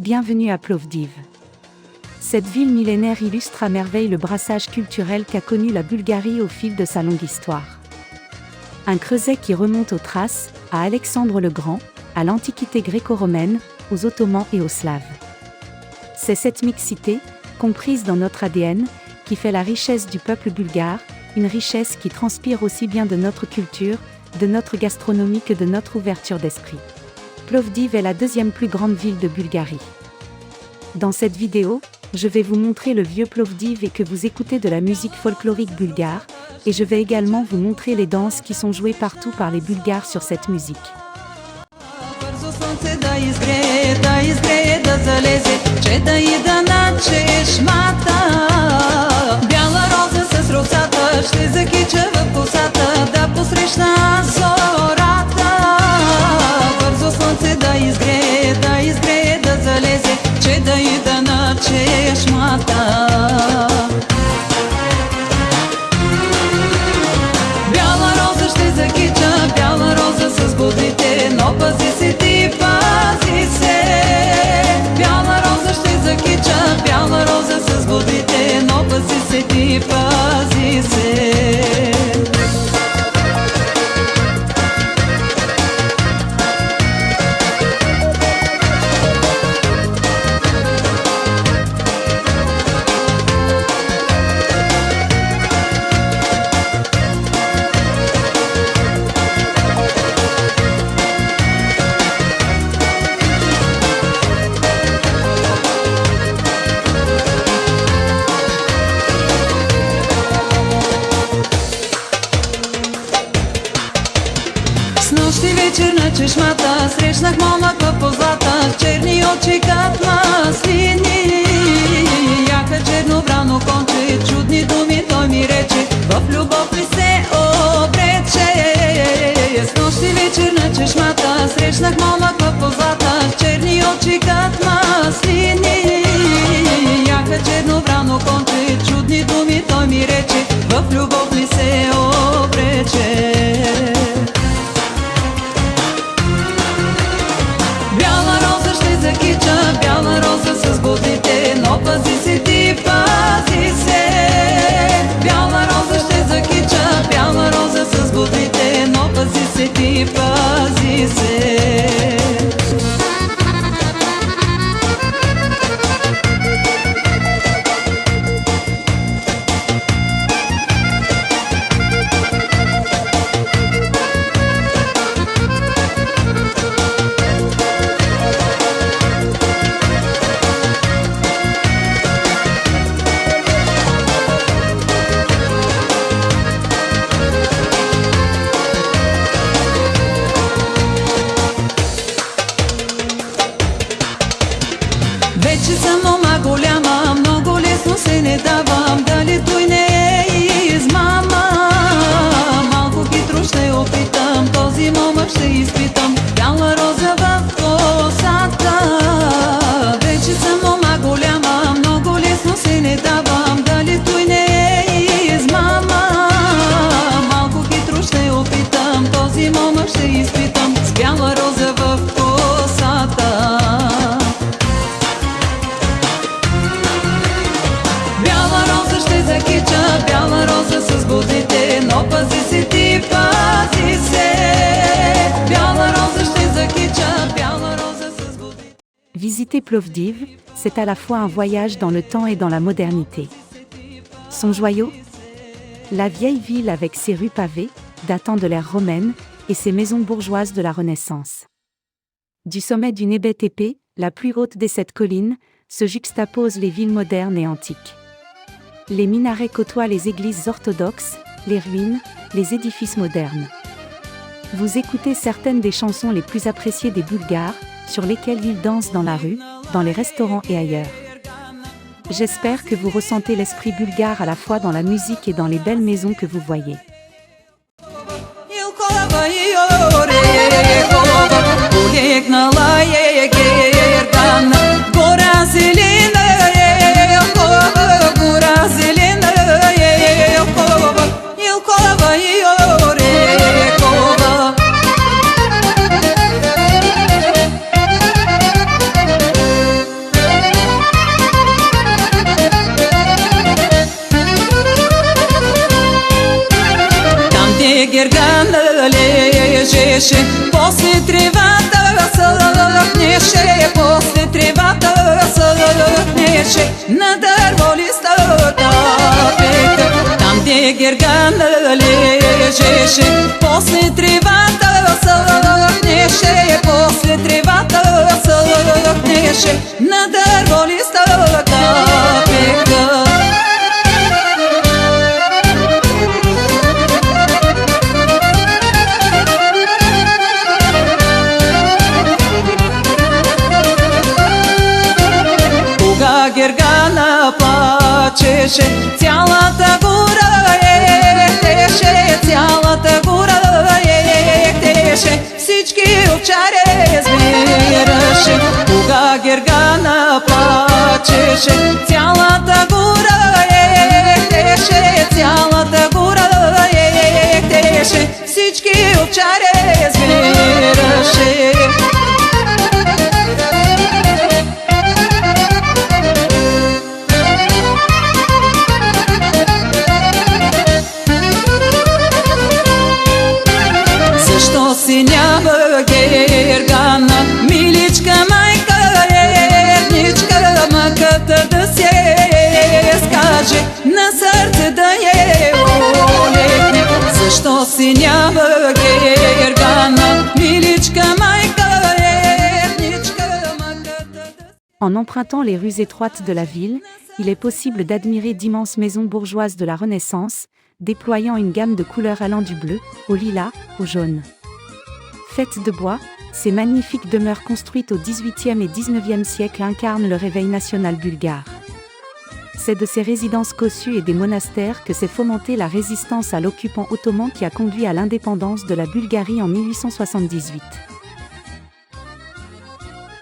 bienvenue à Plovdiv. Cette ville millénaire illustre à merveille le brassage culturel qu'a connu la Bulgarie au fil de sa longue histoire. Un creuset qui remonte aux Thraces, à Alexandre le Grand, à l'Antiquité gréco-romaine, aux Ottomans et aux Slaves. C'est cette mixité, comprise dans notre ADN, qui fait la richesse du peuple bulgare, une richesse qui transpire aussi bien de notre culture, de notre gastronomie que de notre ouverture d'esprit. Plovdiv est la deuxième plus grande ville de Bulgarie. Dans cette vidéo, je vais vous montrer le vieux Plovdiv et que vous écoutez de la musique folklorique bulgare, et je vais également vous montrer les danses qui sont jouées partout par les Bulgares sur cette musique. Чешмата, срещнах момъка позлата, с черни очи като маслини. Яка чернобрано конче, чудни думи той ми рече, в любов ли се обрече. С нощи вечер на чешмата, срещнах момъка позлата, с черни очи като маслини. Яка чернобрано конче, чудни думи той ми рече, в любов ли се обрече. Бяла роза с бузите, но пази се ти, пази се. Бяла роза ще закича, бяла роза с бузите, но пази се ти, пази се. Вече съм мома голяма, много лесно се не давам, дали той не е измама. Малко хитро ще опитам, този момък ще изпитам, бяла роза в косата. Вече съм мома голяма, много лесно се не давам, дали той не е измама. Малко хитро ще опитам, този момък ще изпитам, с бяла роза в косата. Бяла роза с бузите, но пази се ти, пази се. Бяла роза ще закича, бяла роза с бузите. Visiter Plovdiv, c'est à la fois un voyage dans le temps et dans la modernité. Son joyau ? La vieille ville avec ses rues pavées, datant de l'ère romaine, et ses maisons bourgeoises de la Renaissance. Du sommet d'une ébène épée, la plus haute des 7 collines, se juxtaposent les villes modernes et antiques. Les minarets côtoient les églises orthodoxes, les ruines, les édifices modernes. Vous écoutez certaines des chansons les plus appréciées des Bulgares, sur lesquelles ils dansent dans la rue, dans les restaurants et ailleurs. J'espère que vous ressentez l'esprit bulgare à la fois dans la musique et dans les belles maisons que vous voyez. лежеше, после тревата сълъхнеше, после тревата сълъхнеше, на дърво листата пека, там де гергана лежеше, после тревата сълъхнеше, после тревата сълъхнеше, на дърво листата пека. Гергана плачеше, цялата гора ехтеше, цялата гора ехтеше, всички овчари сбираше. Кога Гергана плачеше, цялата гора ехтеше, цялата гора ехтеше, всички овчари сбираше. Си няма Гергана, миличка майка едничка, маката да се скаже, на сърце да е олекне. Защо си няма Гергана, миличка майка едничка, маката да... En empruntant les rues étroites de la ville, il est possible d'admirer d'immenses maisons bourgeoises de la Renaissance, déployant une gamme de couleurs allant du bleu, au lilas, au jaune. Faites de bois, ces magnifiques demeures construites au XVIIIe et XIXe siècle incarnent le réveil national bulgare. C'est de ces résidences cossues et des monastères que s'est fomentée la résistance à l'occupant ottoman qui a conduit à l'indépendance de la Bulgarie en 1878.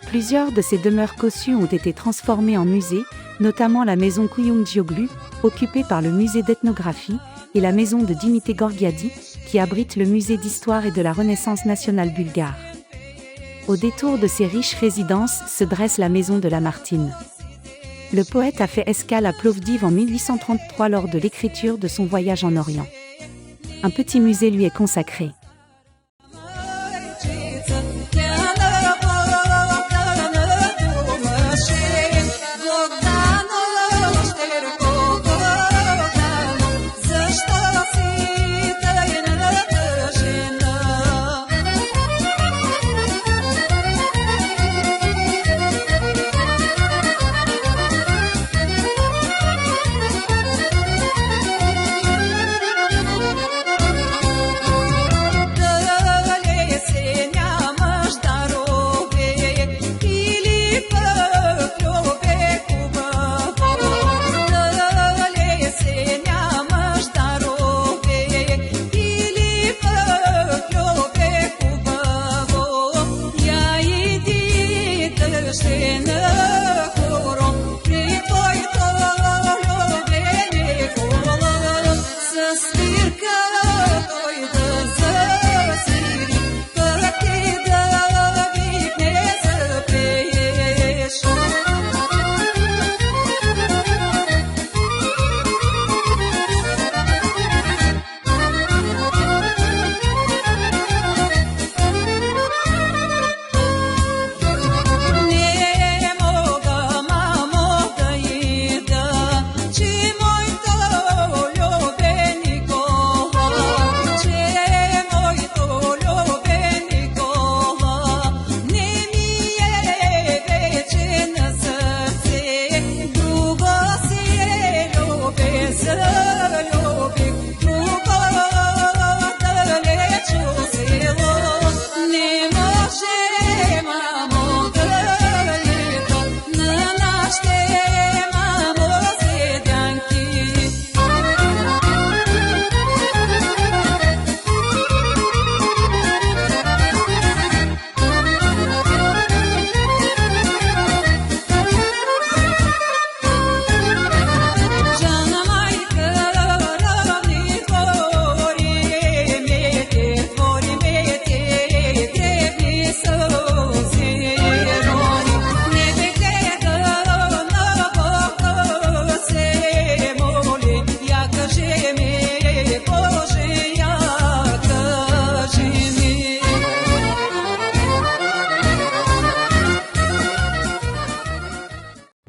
Plusieurs de ces demeures cossues ont été transformées en musées, notamment la maison Kuyumdzioglu, occupée par le musée d'ethnographie, et la maison de Dimité Gorgiadi, qui abrite le musée d'histoire et de la Renaissance nationale bulgare. Au détour de ces riches résidences se dresse la maison de Lamartine. Le poète a fait escale à Plovdiv en 1833 lors de l'écriture de son voyage en Orient. Un petit musée lui est consacré.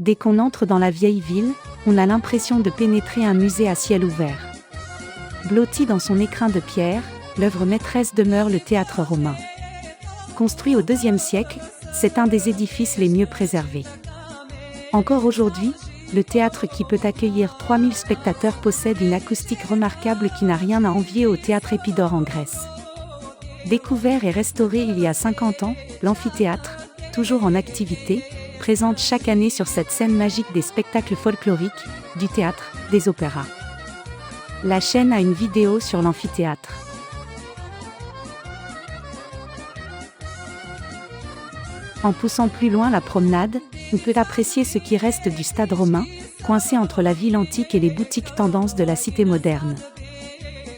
Dès qu'on entre dans la vieille ville, on a l'impression de pénétrer un musée à ciel ouvert. Blotti dans son écrin de pierre, l'œuvre maîtresse demeure le théâtre romain. Construit au IIe siècle, c'est un des édifices les mieux préservés. Encore aujourd'hui, le théâtre qui peut accueillir 3000 spectateurs possède une acoustique remarquable qui n'a rien à envier au théâtre Épidore en Grèce. Découvert et restauré il y a 50 ans, l'amphithéâtre, toujours en activité, présente chaque année sur cette scène magique des spectacles folkloriques, du théâtre, des opéras. La chaîne a une vidéo sur l'amphithéâtre. En poussant plus loin la promenade, on peut apprécier ce qui reste du stade romain, coincé entre la ville antique et les boutiques tendances de la cité moderne.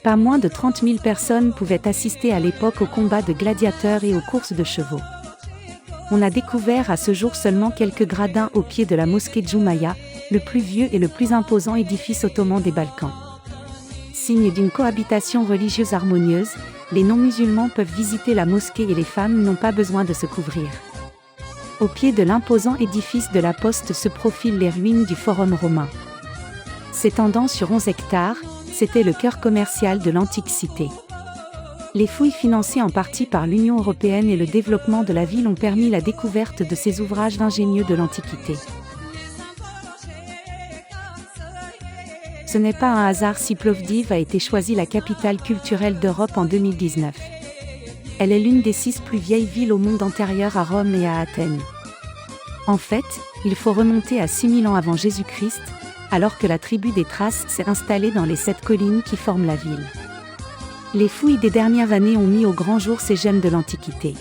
Pas moins de 30 000 personnes pouvaient assister à l'époque aux combats de gladiateurs et aux courses de chevaux. On a découvert à ce jour seulement quelques gradins au pied de la mosquée Djoumaya, le plus vieux et le plus imposant édifice ottoman des Balkans. Signe d'une cohabitation religieuse harmonieuse, les non-musulmans peuvent visiter la mosquée et les femmes n'ont pas besoin de se couvrir. Au pied de l'imposant édifice de la Poste se profilent les ruines du Forum romain. S'étendant sur 11 hectares, c'était le cœur commercial de l'antique cité. Les fouilles financées en partie par l'Union européenne et le développement de la ville ont permis la découverte de ces ouvrages ingénieux de l'Antiquité. Ce n'est pas un hasard si Plovdiv a été choisie la capitale culturelle d'Europe en 2019. Elle est l'une des 6 plus vieilles villes au monde antérieures à Rome et à Athènes. En fait, il faut remonter à 6000 ans avant Jésus-Christ, alors que la tribu des Thraces s'est installée dans les 7 collines qui forment la ville. Les fouilles des dernières années ont mis au grand jour ces gemmes de l'Antiquité.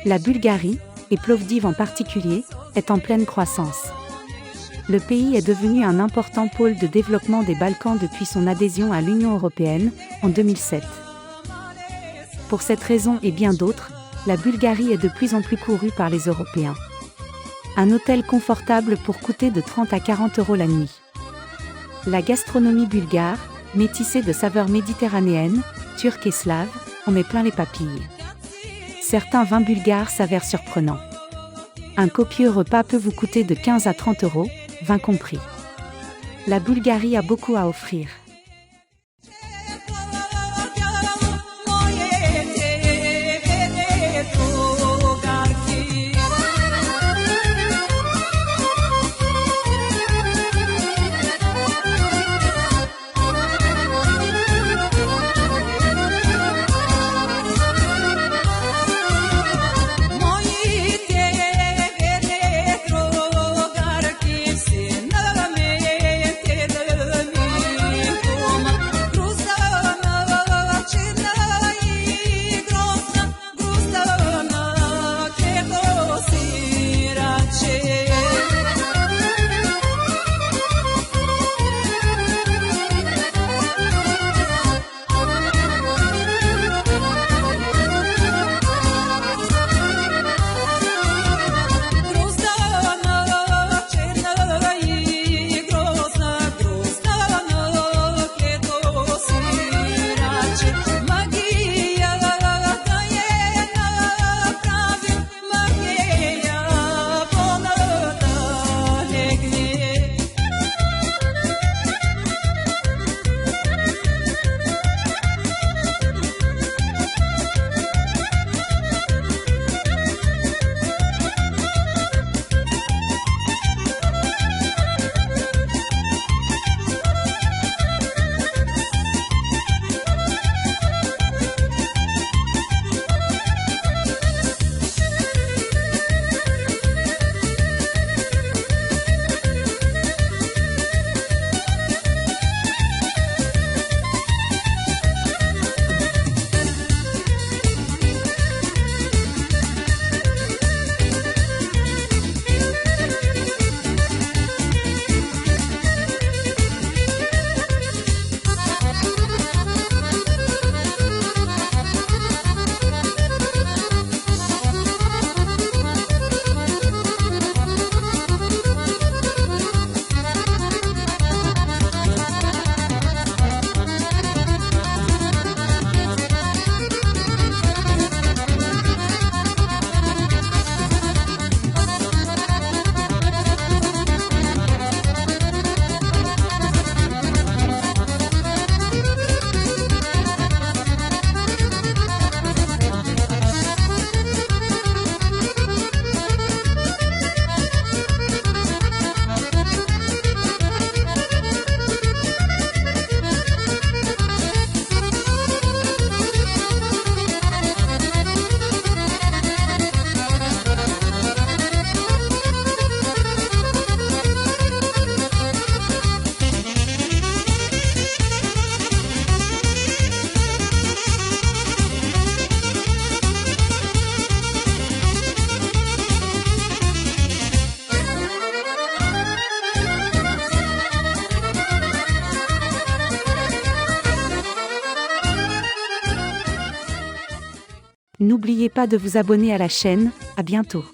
La Bulgarie, et Plovdiv en particulier, est en pleine croissance. Le pays est devenu un important pôle de développement des Balkans depuis son adhésion à l'Union européenne, en 2007. Pour cette raison et bien d'autres, la Bulgarie est de plus en plus courue par les Européens. Un hôtel confortable pour coûter de 30 à 40 € la nuit. La gastronomie bulgare, métissée de saveurs méditerranéennes, turques et slaves, en met plein les papilles. Certains vins bulgares s'avèrent surprenants. Un copieux repas peut vous coûter de 15 à 30 €, vin compris. La Bulgarie a beaucoup à offrir. N'oubliez pas de vous abonner à la chaîne, à bientôt.